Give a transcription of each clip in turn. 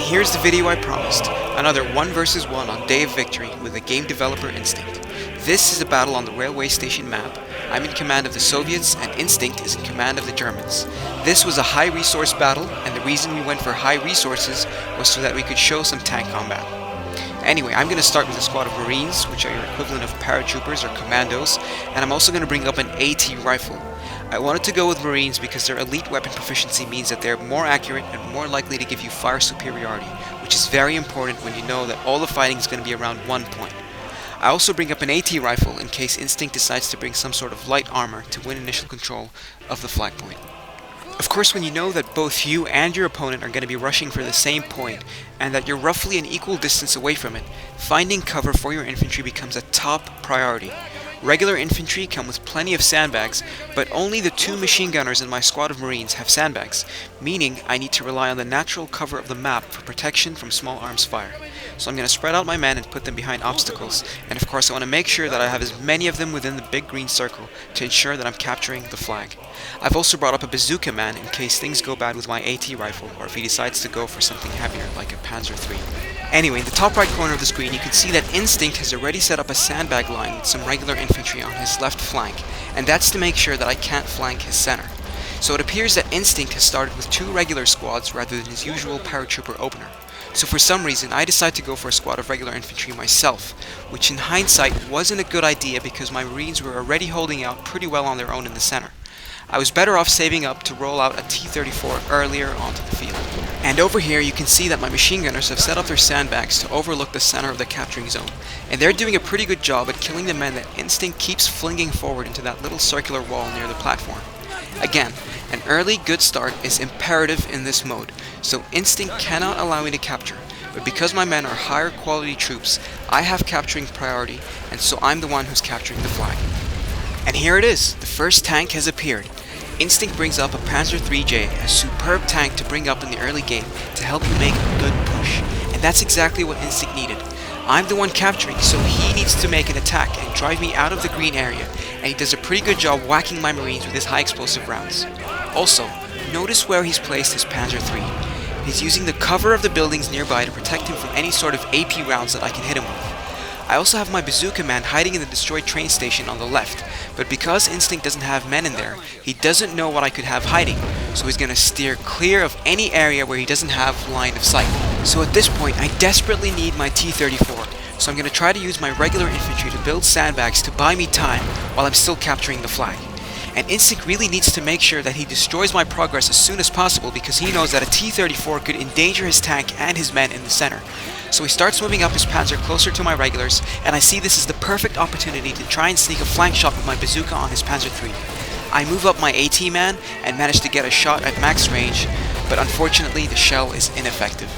Here's the video I promised, another 1 vs 1 on Day of Victory with a game developer Instinct. This is a battle on the railway station map. I'm in command of the Soviets and Instinct is in command of the Germans. This was a high resource battle, and the reason we went for high resources was so that we could show some tank combat. Anyway, I'm going to start with a squad of Marines, which are your equivalent of paratroopers or commandos, and I'm also going to bring up an AT rifle. I wanted to go with Marines because their elite weapon proficiency means that they're more accurate and more likely to give you fire superiority, which is very important when you know that all the fighting is going to be around 1 point. I also bring up an AT rifle in case Instinct decides to bring some sort of light armor to win initial control of the flag point. Of course, when you know that both you and your opponent are going to be rushing for the same point, and that you're roughly an equal distance away from it, finding cover for your infantry becomes a top priority. Regular infantry come with plenty of sandbags, but only the 2 machine gunners in my squad of Marines have sandbags, meaning I need to rely on the natural cover of the map for protection from small arms fire. So I'm going to spread out my men and put them behind obstacles, and of course I want to make sure that I have as many of them within the big green circle to ensure that I'm capturing the flag. I've also brought up a bazooka man in case things go bad with my AT rifle, or if he decides to go for something heavier like a Panzer III. Anyway, in the top right corner of the screen you can see that Instinct has already set up a sandbag line with some regular infantry on his left flank, and that's to make sure that I can't flank his center. So it appears that Instinct has started with 2 regular squads rather than his usual paratrooper opener. So for some reason I decided to go for a squad of regular infantry myself, which in hindsight wasn't a good idea because my Marines were already holding out pretty well on their own in the center. I was better off saving up to roll out a T-34 earlier onto the field. And over here you can see that my machine gunners have set up their sandbags to overlook the center of the capturing zone, and they're doing a pretty good job at killing the men that Instinct keeps flinging forward into that little circular wall near the platform. Again, an early good start is imperative in this mode, so Instinct cannot allow me to capture, but because my men are higher quality troops, I have capturing priority, and so I'm the one who's capturing the flag. And here it is, the first tank has appeared. Instinct brings up a Panzer IIIJ, a superb tank to bring up in the early game to help you make a good push, and that's exactly what Instinct needed. I'm the one capturing, so he needs to make an attack and drive me out of the green area, and he does a pretty good job whacking my Marines with his high explosive rounds. Also, notice where he's placed his Panzer III. He's using the cover of the buildings nearby to protect him from any sort of AP rounds that I can hit him with. I also have my bazooka man hiding in the destroyed train station on the left, but because Instinct doesn't have men in there, he doesn't know what I could have hiding, so he's going to steer clear of any area where he doesn't have line of sight. So at this point, I desperately need my T-34, so I'm going to try to use my regular infantry to build sandbags to buy me time while I'm still capturing the flag. And Instinct really needs to make sure that he destroys my progress as soon as possible because he knows that a T-34 could endanger his tank and his men in the center. So he starts moving up his panzer closer to my regulars, and I see this is the perfect opportunity to try and sneak a flank shot with my bazooka on his Panzer III. I move up my AT man and manage to get a shot at max range, but unfortunately the shell is ineffective.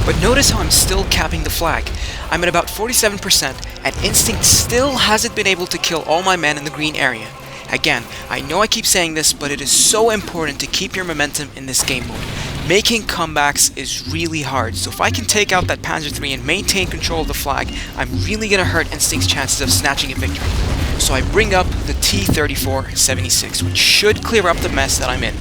But notice how I'm still capping the flag. I'm at about 47%, and Instinct still hasn't been able to kill all my men in the green area. Again, I know I keep saying this, but it is so important to keep your momentum in this game mode. Making comebacks is really hard, so if I can take out that Panzer III and maintain control of the flag, I'm really going to hurt Instinct's chances of snatching a victory. So I bring up the T-34-76, which should clear up the mess that I'm in.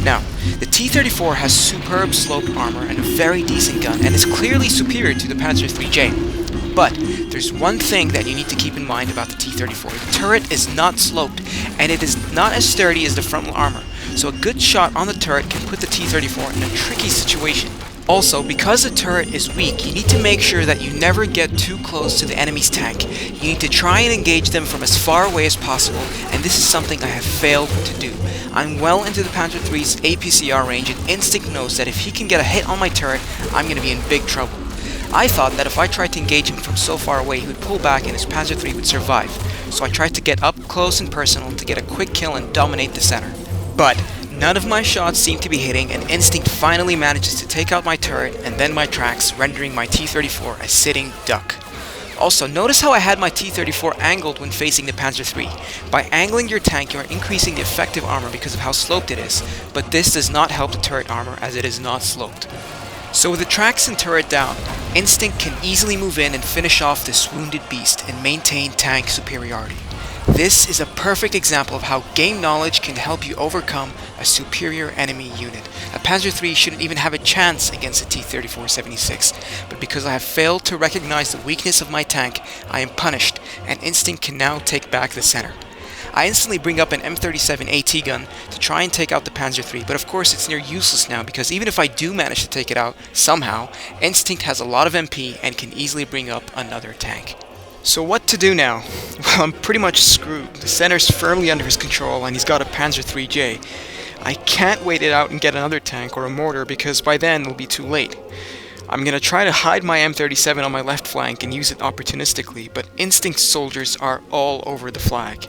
Now, the T-34 has superb sloped armor and a very decent gun, and is clearly superior to the Panzer IIIJ. But there's one thing that you need to keep in mind about the T-34. The turret is not sloped, and it is not as sturdy as the frontal armor, so a good shot on the turret can put the T-34 in a tricky situation. Also, because the turret is weak, you need to make sure that you never get too close to the enemy's tank. You need to try and engage them from as far away as possible, and this is something I have failed to do. I'm well into the Panzer III's APCR range, and Instinct knows that if he can get a hit on my turret, I'm going to be in big trouble. I thought that if I tried to engage him from so far away, he would pull back and his Panzer III would survive, so I tried to get up close and personal to get a quick kill and dominate the center. But none of my shots seem to be hitting, and Instinct finally manages to take out my turret and then my tracks, rendering my T-34 a sitting duck. Also, notice how I had my T-34 angled when facing the Panzer III. By angling your tank, you are increasing the effective armor because of how sloped it is, but this does not help the turret armor as it is not sloped. So with the tracks and turret down, Instinct can easily move in and finish off this wounded beast and maintain tank superiority. This is a perfect example of how game knowledge can help you overcome a superior enemy unit. A Panzer III shouldn't even have a chance against a T-34-76, but because I have failed to recognize the weakness of my tank, I am punished, and Instinct can now take back the center. I instantly bring up an M37 AT gun to try and take out the Panzer III, but of course it's near useless now because even if I do manage to take it out somehow, Instinct has a lot of MP and can easily bring up another tank. So what to do now? Well, I'm pretty much screwed. The center's firmly under his control and he's got a Panzer IIIJ. I can't wait it out and get another tank or a mortar because by then it'll be too late. I'm gonna try to hide my M37 on my left flank and use it opportunistically, but Instinct soldiers are all over the flag.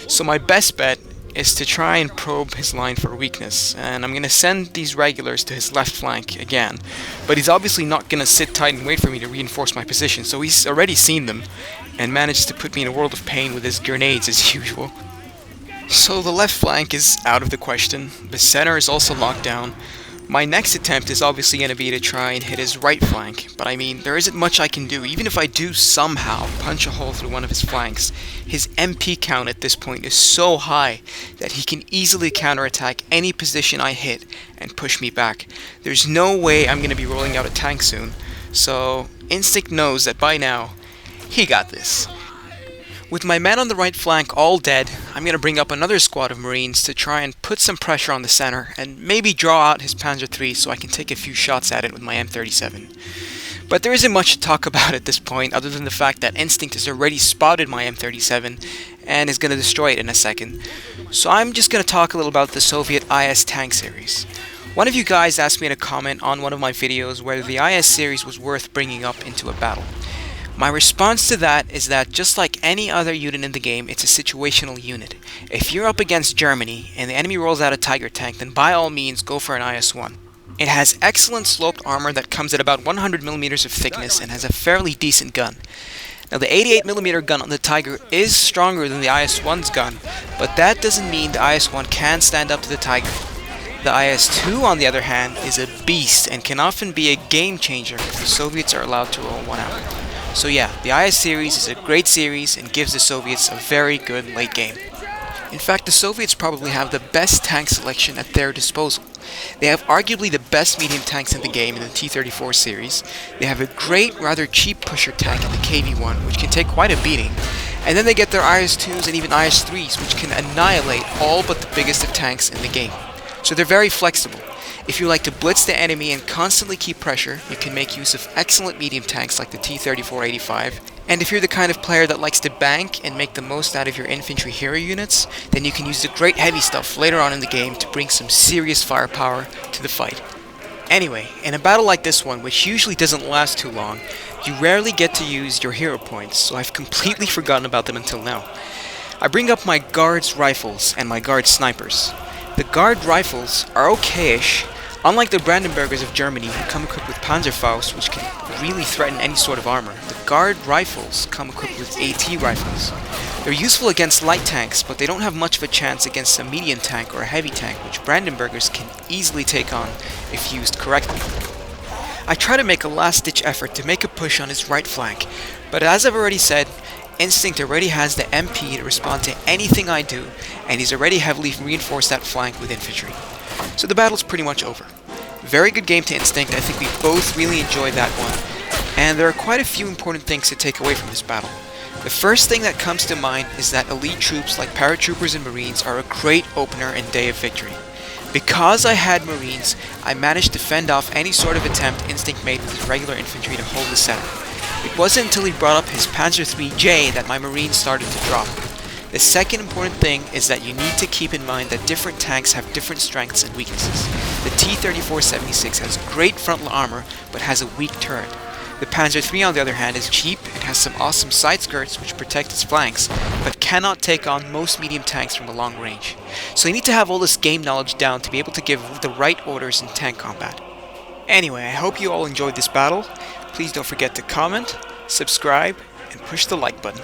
So my best bet is to try and probe his line for weakness, and I'm gonna send these regulars to his left flank again. But he's obviously not gonna sit tight and wait for me to reinforce my position, so he's already seen them and managed to put me in a world of pain with his grenades as usual. So the left flank is out of the question, the center is also locked down. My next attempt is obviously going to be to try and hit his right flank, but I mean, there isn't much I can do. Even if I do somehow punch a hole through one of his flanks, his MP count at this point is so high that he can easily counterattack any position I hit and push me back. There's no way I'm going to be rolling out a tank soon, so Instinct knows that by now, he got this. With my men on the right flank all dead, I'm going to bring up another squad of Marines to try and put some pressure on the center and maybe draw out his Panzer III so I can take a few shots at it with my M37. But there isn't much to talk about at this point other than the fact that Instinct has already spotted my M37 and is going to destroy it in a second. So I'm just going to talk a little about the Soviet IS tank series. One of you guys asked me to comment on one of my videos whether the IS series was worth bringing up into a battle. My response to that is that just like any other unit in the game, it's a situational unit. If you're up against Germany and the enemy rolls out a Tiger tank, then by all means go for an IS-1. It has excellent sloped armor that comes at about 100mm of thickness and has a fairly decent gun. Now the 88mm gun on the Tiger is stronger than the IS-1's gun, but that doesn't mean the IS-1 can stand up to the Tiger. The IS-2 on the other hand is a beast and can often be a game changer if the Soviets are allowed to roll one out. So yeah, the IS series is a great series and gives the Soviets a very good late game. In fact, the Soviets probably have the best tank selection at their disposal. They have arguably the best medium tanks in the game in the T-34 series. They have a great, rather cheap pusher tank in the KV-1, which can take quite a beating. And then they get their IS-2s and even IS-3s, which can annihilate all but the biggest of tanks in the game. So they're very flexible. If you like to blitz the enemy and constantly keep pressure, you can make use of excellent medium tanks like the T-34-85. And if you're the kind of player that likes to bank and make the most out of your infantry hero units, then you can use the great heavy stuff later on in the game to bring some serious firepower to the fight. Anyway, in a battle like this one, which usually doesn't last too long, you rarely get to use your hero points, so I've completely forgotten about them until now. I bring up my Guards rifles and my Guard snipers. The Guard rifles are okay-ish, unlike the Brandenburgers of Germany who come equipped with Panzerfaust, which can really threaten any sort of armor. The Guard rifles come equipped with AT rifles. They're useful against light tanks, but they don't have much of a chance against a medium tank or a heavy tank, which Brandenburgers can easily take on if used correctly. I try to make a last-ditch effort to make a push on his right flank, but as I've already said, Instinct already has the MP to respond to anything I do, and he's already heavily reinforced that flank with infantry. So the battle's pretty much over. Very good game to Instinct. I think we both really enjoyed that one. And there are quite a few important things to take away from this battle. The first thing that comes to mind is that elite troops like paratroopers and marines are a great opener and day of victory. Because I had Marines, I managed to fend off any sort of attempt Instinct made with his regular infantry to hold the center. It wasn't until he brought up his Panzer IIIJ that my Marines started to drop. The second important thing is that you need to keep in mind that different tanks have different strengths and weaknesses. The T-3476 has great frontal armor, but has a weak turret. The Panzer III, on the other hand, is cheap and has some awesome side skirts which protect its flanks, but cannot take on most medium tanks from a long range. So you need to have all this game knowledge down to be able to give the right orders in tank combat. Anyway, I hope you all enjoyed this battle. Please don't forget to comment, subscribe, and push the like button.